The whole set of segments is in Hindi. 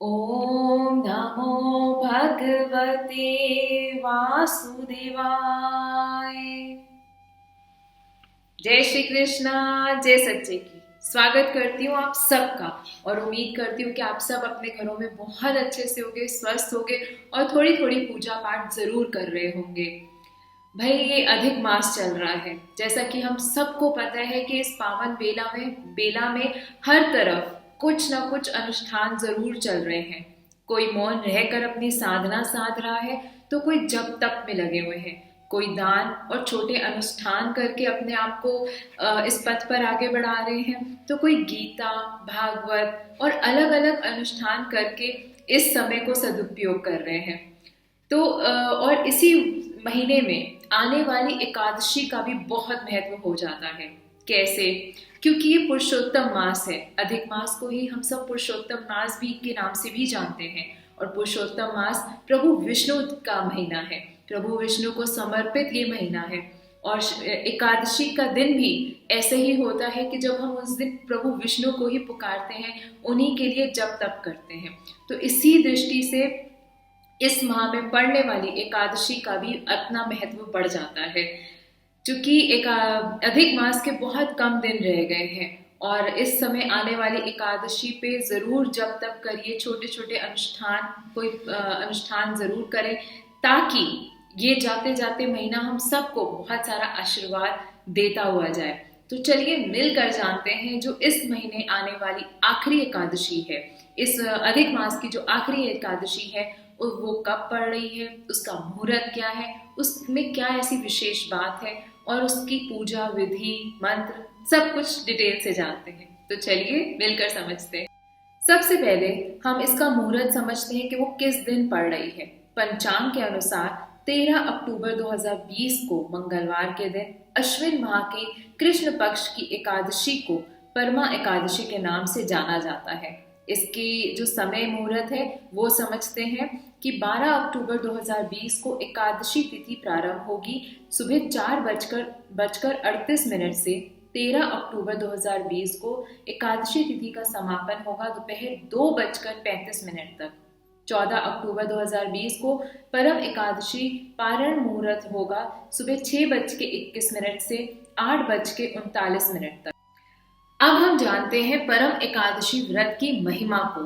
ॐ नमो भगवते वासुदेवाय। जय श्री कृष्णा, जय सच्चे की। स्वागत करती हूँ आप सबका और उम्मीद करती हूँ कि आप सब अपने घरों में बहुत अच्छे से होंगे, स्वस्थ होंगे और थोड़ी थोड़ी पूजा पाठ जरूर कर रहे होंगे। भाई ये अधिक मास चल रहा है, जैसा कि हम सबको पता है कि इस पावन बेला में हर तरफ कुछ ना कुछ अनुष्ठान जरूर चल रहे हैं। कोई मौन रहकर अपनी साधना साध रहा है, तो कोई जप तप में लगे हुए हैं, कोई दान और छोटे अनुष्ठान करके अपने आप को इस पथ पर आगे बढ़ा रहे हैं, तो कोई गीता, भागवत और अलग अलग अनुष्ठान करके इस समय को सदुपयोग कर रहे हैं। तो और इसी महीने में आने वाली एकादशी का भी बहुत महत्व हो जाता है। कैसे? क्योंकि ये पुरुषोत्तम मास है। अधिक मास को ही हम सब पुरुषोत्तम मास भी के नाम से भी जानते हैं। और पुरुषोत्तम मास प्रभु विष्णु का महीना है, प्रभु विष्णु को समर्पित ये महीना है। और एकादशी का दिन भी ऐसे ही होता है कि जब हम उस दिन प्रभु विष्णु को ही पुकारते हैं, उन्हीं के लिए जप तप करते हैं। तो इसी दृष्टि से इस माह में पड़ने वाली एकादशी का भी अपना महत्व बढ़ जाता है। क्योंकि एक अधिक मास के बहुत कम दिन रह गए हैं और इस समय आने वाली एकादशी पे जरूर जप तप करिए, छोटे छोटे अनुष्ठान, कोई अनुष्ठान जरूर करें, ताकि ये जाते जाते महीना हम सबको बहुत सारा आशीर्वाद देता हुआ जाए। तो चलिए मिलकर जानते हैं जो इस महीने आने वाली आखिरी एकादशी है, इस अधिक मास की जो आखिरी एकादशी है वो कब पड़ रही है, उसका मुहूर्त क्या है, उसमें क्या ऐसी विशेष बात है और उसकी पूजा विधि मंत्र सब कुछ डिटेल से जानते हैं। तो चलिए मिलकर समझते हैं। सबसे पहले हम इसका मुहूर्त समझते हैं कि वो किस दिन पड़ रही है। पंचांग के अनुसार 13 अक्टूबर 2020 को मंगलवार के दिन अश्विन माह के कृष्ण पक्ष की एकादशी को परमा एकादशी के नाम से जाना जाता है। इसकी जो समय मुहूर्त है वो समझते हैं कि 12 अक्टूबर 2020 को एकादशी तिथि प्रारंभ होगी सुबह 4:38 से। 13 अक्टूबर 2020 को एकादशी तिथि का समापन होगा दोपहर 2:35 तक। 14 अक्टूबर 2020 को परम एकादशी पारण मुहूर्त होगा सुबह 6:21 से 8:39 तक। अब हम जानते हैं परम एकादशी व्रत की महिमा को।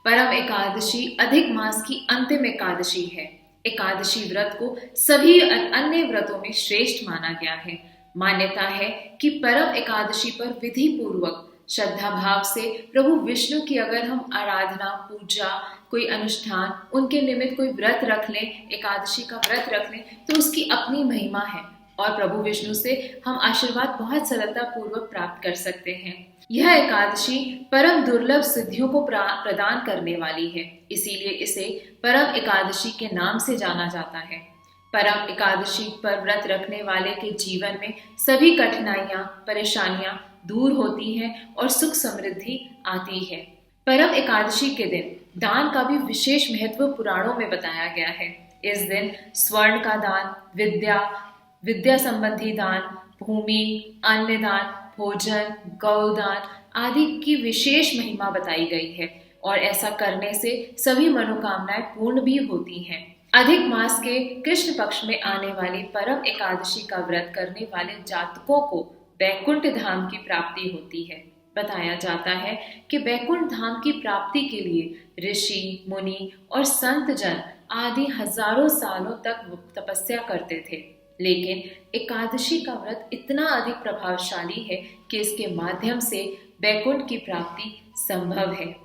परम एकादशी अधिक मास की अंतिम एकादशी है। एकादशी व्रत को सभी अन्य व्रतों में श्रेष्ठ माना गया है। मान्यता है कि परम एकादशी पर विधि पूर्वक श्रद्धा भाव से प्रभु विष्णु की अगर हम आराधना, पूजा, कोई अनुष्ठान, उनके निमित्त कोई व्रत रख लें, एकादशी का व्रत रख लें, तो उसकी अपनी महिमा है और प्रभु विष्णु से हम आशीर्वाद बहुत सरलता पूर्वक प्राप्त कर सकते हैं। यह एकादशी परम दुर्लभ सिद्धियों को प्रदान करने वाली है, इसीलिए इसे परम एकादशी के नाम से जाना जाता है। परम एकादशी पर व्रत रखने वाले के जीवन में सभी कठिनाइयां, परेशानियां दूर होती हैं और सुख समृद्धि आती है। परम एकादशी के दिन दान का भी विशेष महत्व पुराणों में बताया गया है। इस दिन स्वर्ण का दान, विद्या संबंधी दान, भूमि, अन्न दान, भोजन, गौदान आदि की विशेष महिमा बताई गई है और ऐसा करने से सभी मनोकामनाएं पूर्ण भी होती हैं। अधिक मास के कृष्ण पक्ष में आने वाली परम एकादशी का व्रत करने वाले जातकों को बैकुंठ धाम की प्राप्ति होती है। बताया जाता है कि बैकुंठ धाम की प्राप्ति के लिए ऋषि, मुनि और संत जन आदि हजारों सालों तक तपस्या करते थे, लेकिन एकादशी का व्रत इतना अधिक प्रभावशाली है कि इसके माध्यम से बैकुंठ की प्राप्ति संभव है।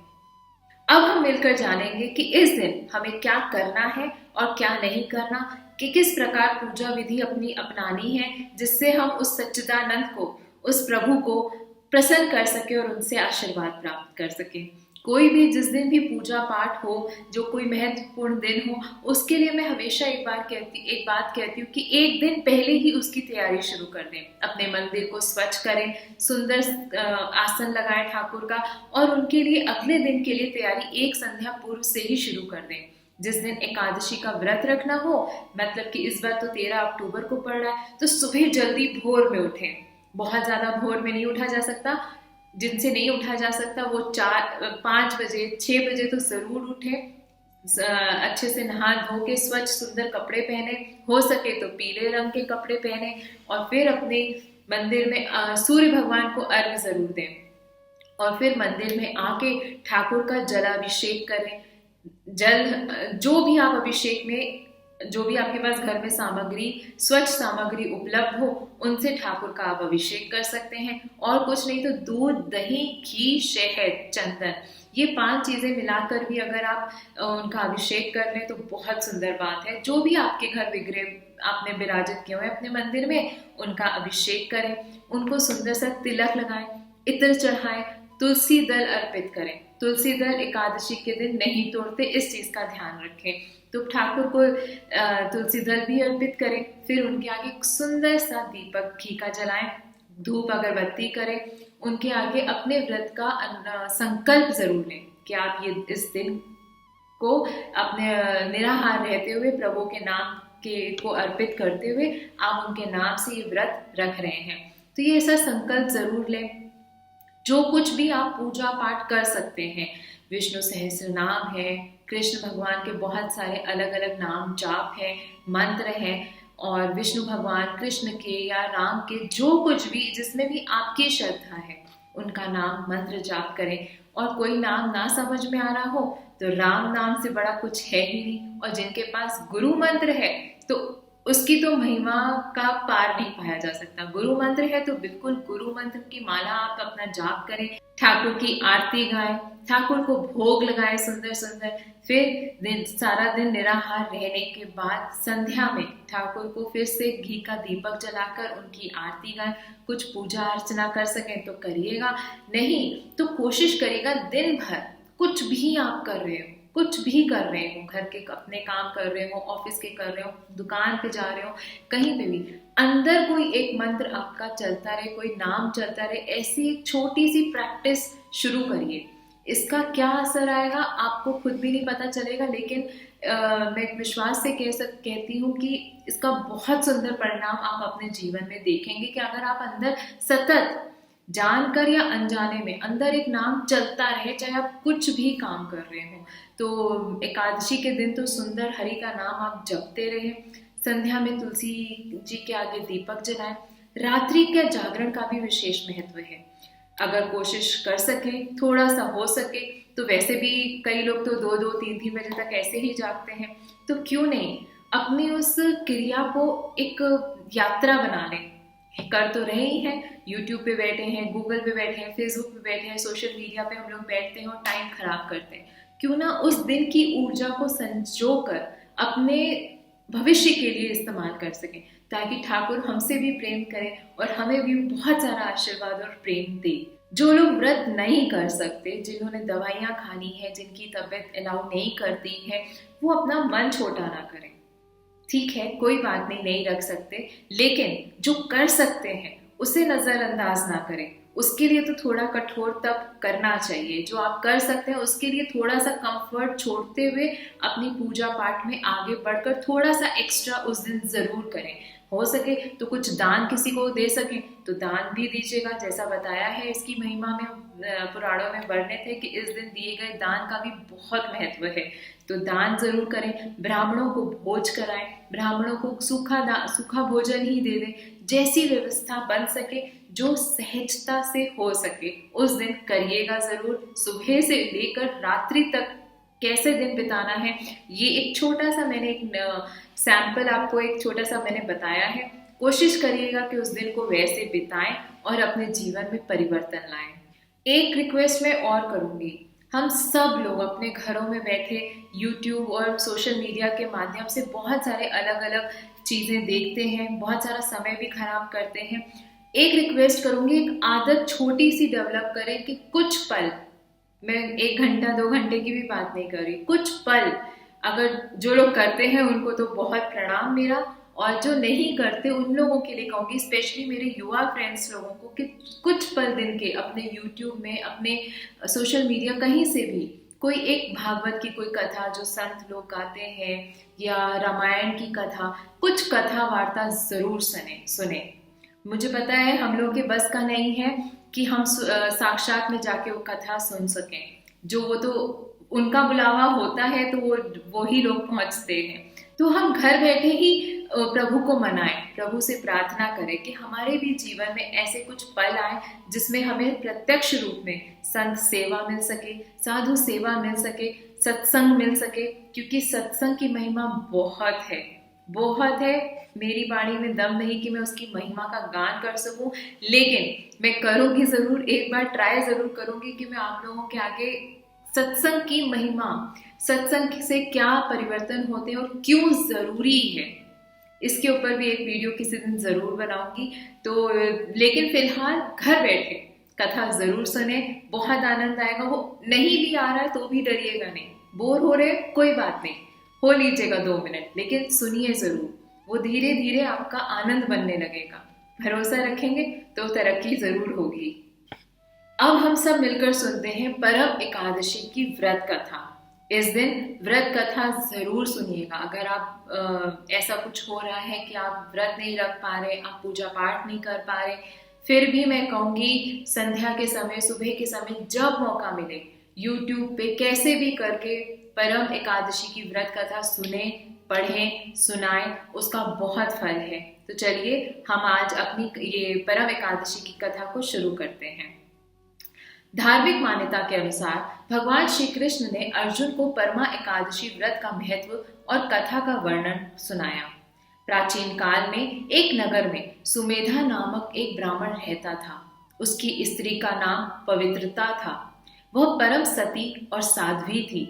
अब हम मिलकर जानेंगे कि इस दिन हमें क्या करना है और क्या नहीं करना, कि किस प्रकार पूजा विधि अपनी अपनानी है जिससे हम उस सच्चिदानंद को, उस प्रभु को प्रसन्न कर सके और उनसे आशीर्वाद प्राप्त कर सके। कोई भी जिस दिन भी पूजा पाठ हो, जो कोई महत्वपूर्ण दिन हो, उसके लिए मैं हमेशा एक बात कहती हूँ कि एक दिन पहले ही उसकी तैयारी शुरू कर दें। अपने मंदिर को स्वच्छ करें, सुंदर आसन लगाएं ठाकुर का और उनके लिए अगले दिन के लिए तैयारी एक संध्या पूर्व से ही शुरू कर दें। जिस दिन एकादशी का व्रत रखना हो, मतलब कि इस बार तो 13 अक्टूबर को पड़ रहा है, तो सुबह जल्दी भोर में उठें। बहुत ज्यादा भोर में नहीं उठा जा सकता, जिनसे नहीं उठा जा सकता वो 4-5 बजे 6 बजे तो जरूर उठे, अच्छे से नहा धो के स्वच्छ सुंदर कपड़े पहने, हो सके तो पीले रंग के कपड़े पहने, और फिर अपने मंदिर में सूर्य भगवान को अर्घ जरूर दें, और फिर मंदिर में आके ठाकुर का जलाभिषेक करें। जल जो भी आप अभिषेक में, जो भी आपके पास घर में सामग्री, स्वच्छ सामग्री उपलब्ध हो, उनसे ठाकुर का आप अभिषेक कर सकते हैं। और कुछ नहीं तो दूध, दही, घी, शहद, चंदन, ये 5 चीजें मिलाकर भी अगर आप उनका अभिषेक कर लें तो बहुत सुंदर बात है। जो भी आपके घर विग्रह आपने विराजित किए हुए अपने मंदिर में, उनका अभिषेक करें, उनको सुंदर सा तिलक लगाएं, इत्र चढ़ाएं, तुलसी दल अर्पित करें। तुलसी दल एकादशी के दिन नहीं तोड़ते, इस चीज का ध्यान रखें। तो ठाकुर को तुलसी दल भी अर्पित करें, फिर उनके आगे सुंदर सा दीपक घी का जलाएं, धूप अगरबत्ती करें, उनके आगे अपने व्रत का संकल्प जरूर लें कि आप ये इस दिन को अपने निराहार रहते हुए प्रभु के नाम के को अर्पित करते हुए आप उनके नाम से ये व्रत रख रहे हैं। तो ये ऐसा संकल्प जरूर लें। जो कुछ भी आप पूजा पाठ कर सकते हैं, विष्णु सहस्त्र नाम है, कृष्ण भगवान के बहुत सारे अलग अलग नाम जाप है, मंत्र है, और विष्णु भगवान कृष्ण के या राम के जो कुछ भी जिसमें भी आपकी श्रद्धा है उनका नाम मंत्र जाप करें। और कोई नाम ना समझ में आ रहा हो तो राम नाम से बड़ा कुछ है ही नहीं, और जिनके पास गुरु मंत्र है तो उसकी तो महिमा का पार नहीं पाया जा सकता। गुरु मंत्र है तो बिल्कुल गुरु मंत्र की माला आप अपना जाप करें, ठाकुर की आरती गाएं, ठाकुर को भोग लगाएं सुंदर सुंदर। फिर सारा दिन निराहार रहने के बाद संध्या में ठाकुर को फिर से घी का दीपक जलाकर उनकी आरती गाएं। कुछ पूजा अर्चना कर सकें तो करिएगा, नहीं तो कोशिश करिएगा दिन भर कुछ भी आप कर रहे हो, कुछ भी कर रहे हो, घर के अपने काम कर रहे हो, ऑफिस के कर रहे हो, दुकान पे जा रहे हो, कहीं पे भी अंदर कोई एक मंत्र आपका चलता रहे, कोई नाम चलता रहे, ऐसी एक छोटी सी प्रैक्टिस शुरू करिए। इसका क्या असर आएगा आपको खुद भी नहीं पता चलेगा, लेकिन मैं विश्वास से कहती हूँ कि इसका बहुत सुंदर परिणाम आप अपने जीवन में देखेंगे कि अगर आप अंदर सतत जानकर या अनजाने में अंदर एक नाम चलता रहे, चाहे आप कुछ भी काम कर रहे हो। तो एकादशी के दिन तो सुंदर हरि का नाम आप जपते रहे, संध्या में तुलसी जी के आगे दीपक जलाएं। रात्रि के जागरण का भी विशेष महत्व है। अगर कोशिश कर सके, थोड़ा सा हो सके, तो वैसे भी कई लोग तो 2-2, 3-3 बजे तक ऐसे ही जागते हैं, तो क्यों नहीं अपनी उस क्रिया को एक यात्रा बना लें। कर तो रहे ही हैं, यूट्यूब पे बैठे हैं, गूगल पे बैठे हैं, फेसबुक पे बैठे हैं, सोशल मीडिया पे हम लोग बैठते हैं और टाइम खराब करते हैं। क्यों ना उस दिन की ऊर्जा को संजो कर अपने भविष्य के लिए इस्तेमाल कर सकें, ताकि ठाकुर हमसे भी प्रेम करें और हमें भी बहुत सारा आशीर्वाद और प्रेम दे। जो लोग व्रत नहीं कर सकते, जिन्होंने दवाइयाँ खानी है, जिनकी तबीयत अलाउ नहीं करती है, वो अपना मन छोटा ना करें। ठीक है, कोई बात नहीं, नहीं रख सकते, लेकिन जो कर सकते हैं उसे नजरअंदाज ना करें। उसके लिए तो थोड़ा कठोर तप करना चाहिए। जो आप कर सकते हैं उसके लिए थोड़ा सा कंफर्ट छोड़ते हुए अपनी पूजा पाठ में आगे बढ़कर थोड़ा सा एक्स्ट्रा उस दिन जरूर करें। हो सके तो कुछ दान किसी को दे सकें तो दान भी दीजिएगा, जैसा बताया है इसकी महिमा में, पुराणों में वर्णित है कि इस दिन दिए गए दान का भी बहुत महत्व है। तो दान जरूर करें, ब्राह्मणों को भोज कराएं, ब्राह्मणों को सूखा भोजन ही दे दें, जैसी व्यवस्था बन सके, जो सहजता से हो सके उस दिन करिएगा जरूर। सुबह से लेकर रात्रि तक कैसे दिन बिताना है, ये एक छोटा सा मैंने एक सैंपल आपको एक छोटा सा मैंने बताया है। कोशिश करिएगा कि उस दिन को वैसे बिताएं और अपने जीवन में परिवर्तन लाएं। एक रिक्वेस्ट मैं और करूंगी, हम सब लोग अपने घरों में बैठे YouTube और सोशल मीडिया के माध्यम से बहुत सारे अलग अलग चीज़ें देखते हैं, बहुत सारा समय भी खराब करते हैं। एक रिक्वेस्ट करूंगी, एक आदत छोटी सी डेवलप करें कि कुछ पल, मैं 1 घंटा 2 घंटे की भी बात नहीं कर रही, कुछ पल, अगर जो लोग करते हैं उनको तो बहुत प्रणाम मेरा, और जो नहीं करते उन लोगों के लिए कहूँगी, स्पेशली मेरे युवा फ्रेंड्स लोगों को, कि कुछ पल दिन के अपने YouTube में, अपने सोशल मीडिया कहीं से भी कोई एक भागवत की कोई कथा जो संत लोग गाते हैं या रामायण की कथा, कुछ कथा वार्ता जरूर सुने। मुझे पता है हम लोग के बस का नहीं है कि हम साक्षात में जाके वो कथा सुन सकें। जो वो तो उनका बुलावा होता है तो वो ही लोग पहुंचते हैं। तो हम घर बैठे ही प्रभु को मनाएं, प्रभु से प्रार्थना करें कि हमारे भी जीवन में ऐसे कुछ पल आए जिसमें हमें प्रत्यक्ष रूप में संत सेवा मिल सके, साधु सेवा मिल सके, सत्संग मिल सके, क्योंकि सत्संग की महिमा बहुत है, बहुत है। मेरी वाणी में दम नहीं कि मैं उसकी महिमा का गान कर सकूं, लेकिन मैं करूंगी जरूर, एक बार ट्राई जरूर करूंगी कि मैं आप लोगों के आगे सत्संग की महिमा, सत्संग से क्या परिवर्तन होते हैं और क्यों जरूरी है, इसके ऊपर भी एक वीडियो किसी दिन जरूर बनाऊंगी। तो लेकिन फिलहाल घर बैठे कथा जरूर सुने, बहुत आनंद आएगा। वो नहीं भी आ रहा है तो भी डरिएगा नहीं, बोर हो रहे कोई बात नहीं, हो लीजिएगा 2 मिनट, लेकिन सुनिए जरूर। वो धीरे धीरे आपका आनंद बनने लगेगा। भरोसा रखेंगे तो तरक्की जरूर होगी। अब हम सब मिलकर सुनते हैं परम एकादशी की व्रत कथा। इस दिन व्रत कथा जरूर सुनिएगा। अगर आप ऐसा कुछ हो रहा है कि आप व्रत नहीं रख पा रहे, आप पूजा पाठ नहीं कर पा रहे, फिर भी मैं कहूंगी संध्या के समय, सुबह के समय, जब मौका मिले YouTube पे कैसे भी करके परम एकादशी की व्रत कथा सुने, पढ़ें, सुनाएं, उसका बहुत फल है। तो चलिए हम आज अपनी ये परम एकादशी की कथा को शुरू करते हैं। धार्मिक मान्यता के अनुसार भगवान श्री कृष्ण ने अर्जुन को परमा एकादशी व्रत का महत्व और कथा का वर्णन सुनाया। प्राचीन काल में एक नगर में सुमेधा नामक एक ब्राह्मण रहता था। उसकी स्त्री का नाम पवित्रता था। वह परम सती और साध्वी थी।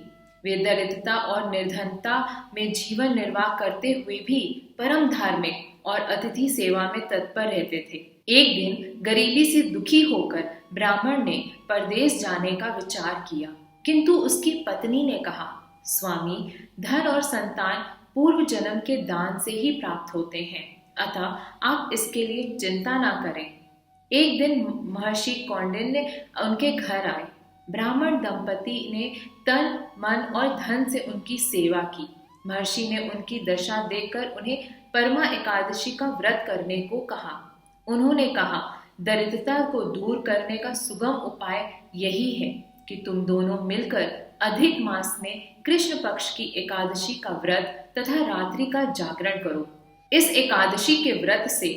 वे दरिद्रता और निर्धनता में जीवन निर्वाह करते हुए भी परम धार्मिक और अतिथि सेवा में तत्पर रहते थे। एक दिन गरीबी से दुखी होकर ब्राह्मण ने परदेश जाने का विचार किया, किंतु उसकी पत्नी ने कहा, स्वामी, धन और संतान पूर्व जन्म के दान से ही प्राप्त होते हैं, अतः आप इसके लिए चिंता ना करें। एक दिन महर्षि कौंडिन्य उनके घर आए। ब्राह्मण दंपति ने तन, मन और धन से उनकी सेवा की। महर्षि ने उनकी दशा देखकर उन्हें परमा एकादशी का व्रत करने को कहा। उन्होंने कहा, दरिद्रता को दूर करने का सुगम उपाय यही है कि तुम दोनों मिलकर अधिक मास में कृष्ण पक्ष की एकादशी का व्रत तथा रात्रि का जागरण करो। इस एकादशी के व्रत से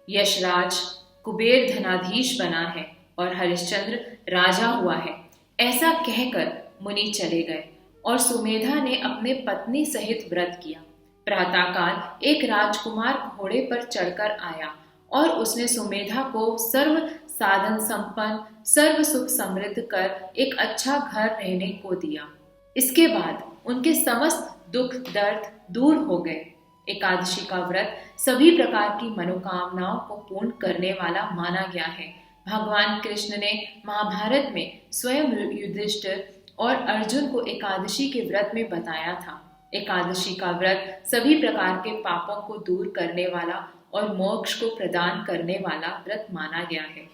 यशराज कुबेर धनाधीश बना है और हरिश्चंद्र राजा हुआ है। ऐसा कहकर मुनि चले गए और सुमेधा ने अपने पत्नी सहित व्रत किया। प्रातःकाल एक राजकुमार घोड़े पर चढ़कर आया और उसने सुमेधा को सर्व साधन संपन्न, सर्व सुख समृद्ध कर एक अच्छा घर रहने को दिया। इसके बाद उनके समस्त दुख दर्द दूर हो गए। एकादशी का व्रत सभी प्रकार की मनोकामनाओं को पूर्ण करने वाला माना गया है। भगवान कृष्ण ने महाभारत में स्वयं युधिष्ठिर और अर्जुन को एकादशी के व्रत में बताया था। एकादशी का व्रत सभी प्रकार के पापों को दूर करने वाला और मोक्ष को प्रदान करने वाला व्रत माना गया है।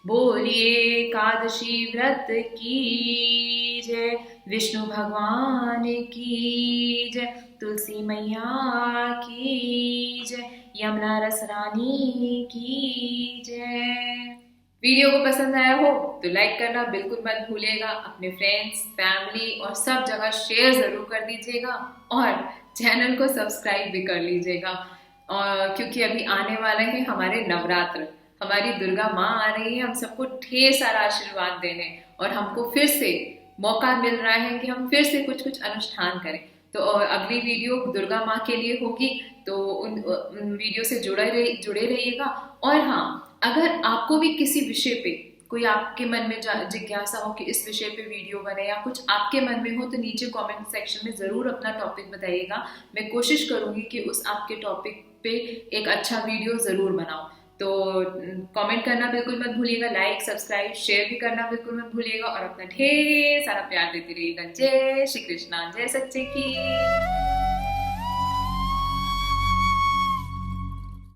बोलिए एकादशी व्रत की जय, विष्णु भगवान की जय, तुलसी मैया की जय, यमुना रस रानी की जय। वीडियो को पसंद आया हो तो लाइक करना बिल्कुल मत भूलिएगा। अपने फ्रेंड्स, फैमिली और सब जगह शेयर जरूर कर दीजिएगा और चैनल को सब्सक्राइब भी कर लीजिएगा। और क्योंकि अभी आने वाले हैं हमारे नवरात्र, हमारी दुर्गा माँ आ रही है, हम सबको ढेर सारा आशीर्वाद देने और हमको फिर से मौका मिल रहा है कि हम फिर से कुछ कुछ अनुष्ठान करें। तो अगली वीडियो दुर्गा माँ के लिए होगी, तो उन वीडियो से जुड़े रहिएगा। और हाँ, अगर आपको भी किसी विषय पे कोई आपके मन में जिज्ञासा हो कि इस विषय पे वीडियो बने या कुछ आपके मन में हो, तो नीचे कमेंट सेक्शन में जरूर अपना टॉपिक बताइएगा। मैं कोशिश करूंगी कि उस आपके टॉपिक पे एक अच्छा वीडियो जरूर बनाऊं। तो कमेंट करना बिल्कुल मत भूलिएगा, लाइक सब्सक्राइब शेयर भी करना बिल्कुल मत भूलिएगा और अपना ढेर सारा प्यार देते रहिएगा। जय श्री कृष्णा, जय सच्चे की।